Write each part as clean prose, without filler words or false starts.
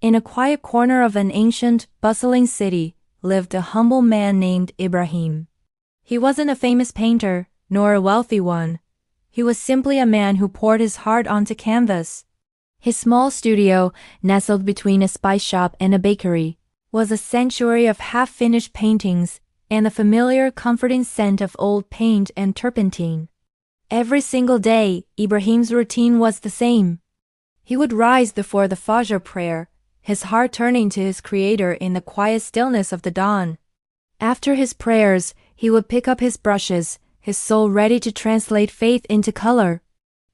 In a quiet corner of an ancient, bustling city, lived a humble man named Ibrahim. He wasn't a famous painter, nor a wealthy one. He was simply a man who poured his heart onto canvas. His small studio, nestled between a spice shop and a bakery, was a sanctuary of half-finished paintings and the familiar, comforting scent of old paint and turpentine. Every single day, Ibrahim's routine was the same. He would rise before the Fajr prayer, his heart turning to his Creator in the quiet stillness of the dawn. After his prayers, he would pick up his brushes, his soul ready to translate faith into color.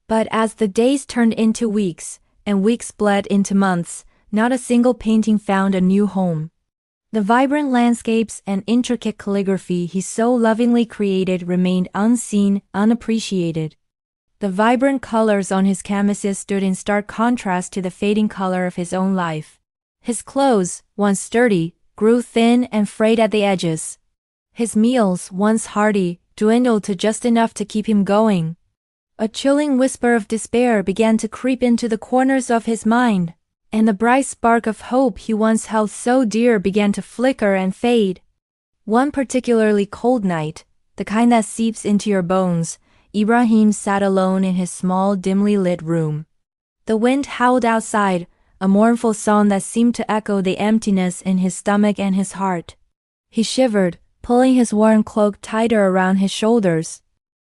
But as the days turned into weeks, and weeks bled into months, not a single painting found a new home. The vibrant landscapes and intricate calligraphy he so lovingly created remained unseen, unappreciated. The vibrant colors on his canvases stood in stark contrast to the fading color of his own life. His clothes, once sturdy, grew thin and frayed at the edges. His meals, once hearty, dwindled to just enough to keep him going. A chilling whisper of despair began to creep into the corners of his mind, and the bright spark of hope he once held so dear began to flicker and fade. One particularly cold night, the kind that seeps into your bones, Ibrahim sat alone in his small, dimly lit room. The wind howled outside, a mournful song that seemed to echo the emptiness in his stomach and his heart. He shivered, pulling his worn cloak tighter around his shoulders.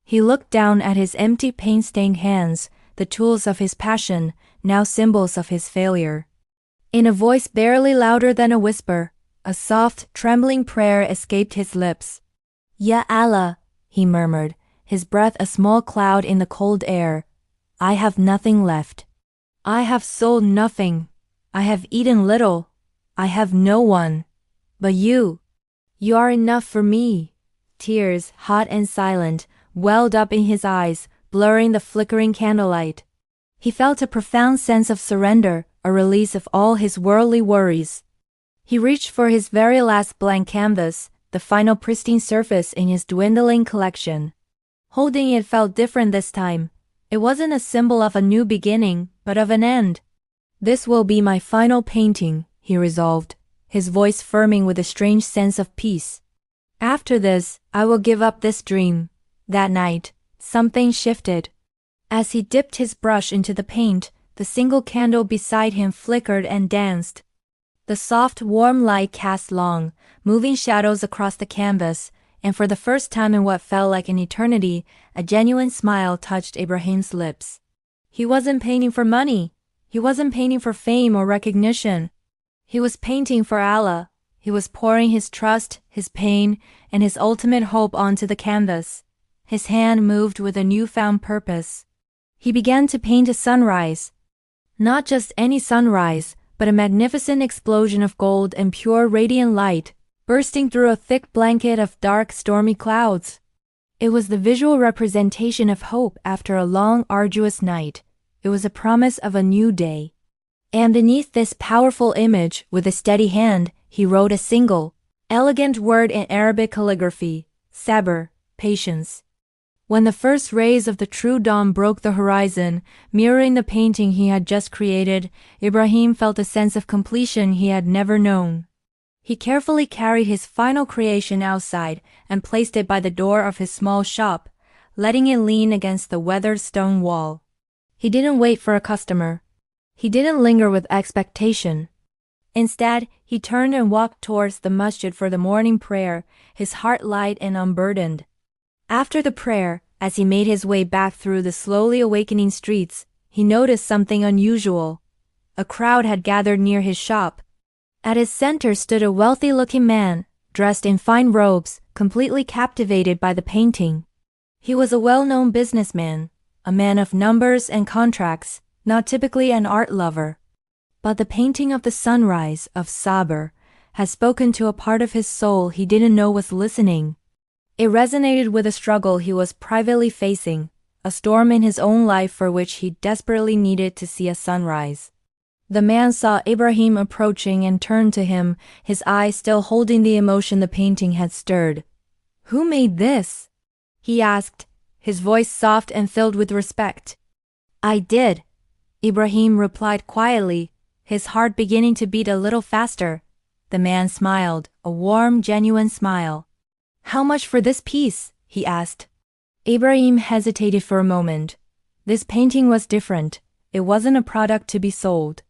He looked down at his empty paint-stained hands, the tools of his passion, now symbols of his failure. In a voice barely louder than a whisper, a soft, trembling prayer escaped his lips. "Ya Allah," he murmured, his breath a small cloud in the cold air. "I have nothing left. I have sold nothing. I have eaten little. I have no one. But you are enough for me." Tears, hot and silent, welled up in his eyes, blurring the flickering candlelight. He felt a profound sense of surrender, a release of all his worldly worries. He reached for his very last blank canvas, the final pristine surface in his dwindling collection. Holding it felt different this time. It wasn't a symbol of a new beginning, but of an end. "This will be my final painting," he resolved, his voice firming with a strange sense of peace. "After this, I will give up this dream." That night, something shifted. As he dipped his brush into the paint, the single candle beside him flickered and danced. The soft, warm light cast long, moving shadows across the canvas, and for the first time in what felt like an eternity, a genuine smile touched Ibrahim's lips. He wasn't painting for money. He wasn't painting for fame or recognition. He was painting for Allah. He was pouring his trust, his pain, and his ultimate hope onto the canvas. His hand moved with a newfound purpose. He began to paint a sunrise. Not just any sunrise, but a magnificent explosion of gold and pure radiant light, bursting through a thick blanket of dark, stormy clouds. It was the visual representation of hope after a long, arduous night. It was a promise of a new day. And beneath this powerful image, with a steady hand, he wrote a single, elegant word in Arabic calligraphy: sabr, patience. When the first rays of the true dawn broke the horizon, mirroring the painting he had just created, Ibrahim felt a sense of completion he had never known. He carefully carried his final creation outside and placed it by the door of his small shop, letting it lean against the weathered stone wall. He didn't wait for a customer. He didn't linger with expectation. Instead, he turned and walked towards the masjid for the morning prayer, his heart light and unburdened. After the prayer, as he made his way back through the slowly awakening streets, he noticed something unusual. A crowd had gathered near his shop. At its center stood a wealthy-looking man, dressed in fine robes, completely captivated by the painting. He was a well-known businessman, a man of numbers and contracts, not typically an art lover. But the painting of the sunrise, of Sabr, had spoken to a part of his soul he didn't know was listening. It resonated with a struggle he was privately facing, a storm in his own life for which he desperately needed to see a sunrise. The man saw Ibrahim approaching and turned to him, his eyes still holding the emotion the painting had stirred. "Who made this?" he asked, his voice soft and filled with respect. "I did," Ibrahim replied quietly, his heart beginning to beat a little faster. The man smiled, a warm, genuine smile. "How much for this piece?" he asked. Ibrahim hesitated for a moment. This painting was different. It wasn't a product to be sold.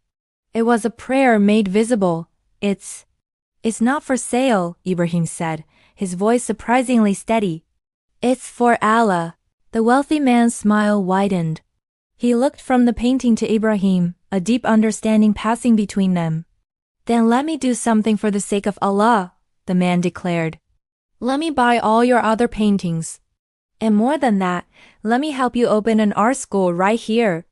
It was a prayer made visible. It's not for sale," Ibrahim said, his voice surprisingly steady. "It's for Allah." The wealthy man's smile widened. He looked from the painting to Ibrahim, a deep understanding passing between them. "Then let me do something for the sake of Allah," the man declared. "Let me buy all your other paintings. And more than that, let me help you open an art school right here.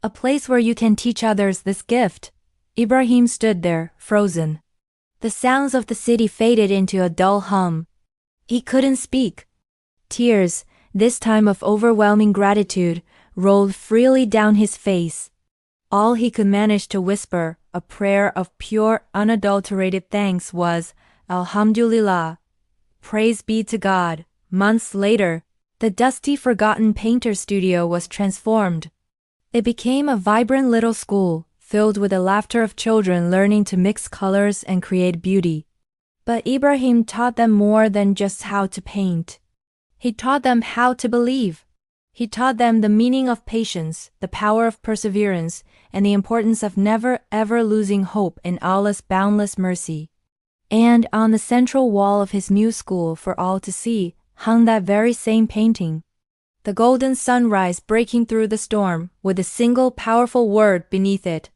A place where you can teach others this gift." Ibrahim stood there, frozen. The sounds of the city faded into a dull hum. He couldn't speak. Tears, this time of overwhelming gratitude, rolled freely down his face. All he could manage to whisper, a prayer of pure, unadulterated thanks, was, "Alhamdulillah. Praise be to God." Months later, the dusty, forgotten painter studio was transformed. It became a vibrant little school, filled with the laughter of children learning to mix colors and create beauty. But Ibrahim taught them more than just how to paint. He taught them how to believe. He taught them the meaning of patience, the power of perseverance, and the importance of never ever losing hope in Allah's boundless mercy. And on the central wall of his new school for all to see, hung that very same painting. The golden sunrise breaking through the storm, with a single powerful word beneath it.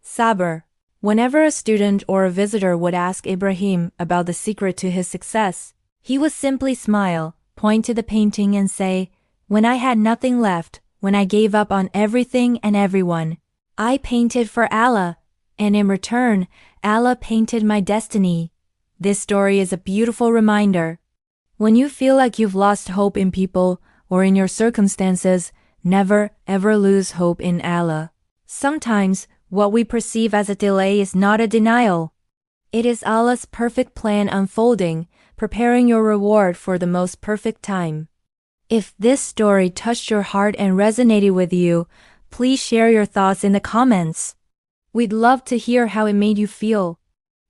Sabr. Whenever a student or a visitor would ask Ibrahim about the secret to his success, he would simply smile, point to the painting and say, "When I had nothing left, when I gave up on everything and everyone, I painted for Allah, and in return, Allah painted my destiny." This story is a beautiful reminder. When you feel like you've lost hope in people or in your circumstances, never ever lose hope in Allah. Sometimes, what we perceive as a delay is not a denial. It is Allah's perfect plan unfolding, preparing your reward for the most perfect time. If this story touched your heart and resonated with you, please share your thoughts in the comments. We'd love to hear how it made you feel.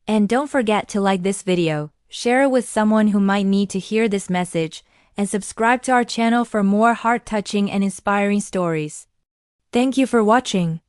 And don't forget to like this video, share it with someone who might need to hear this message, and subscribe to our channel for more heart-touching and inspiring stories. Thank you for watching.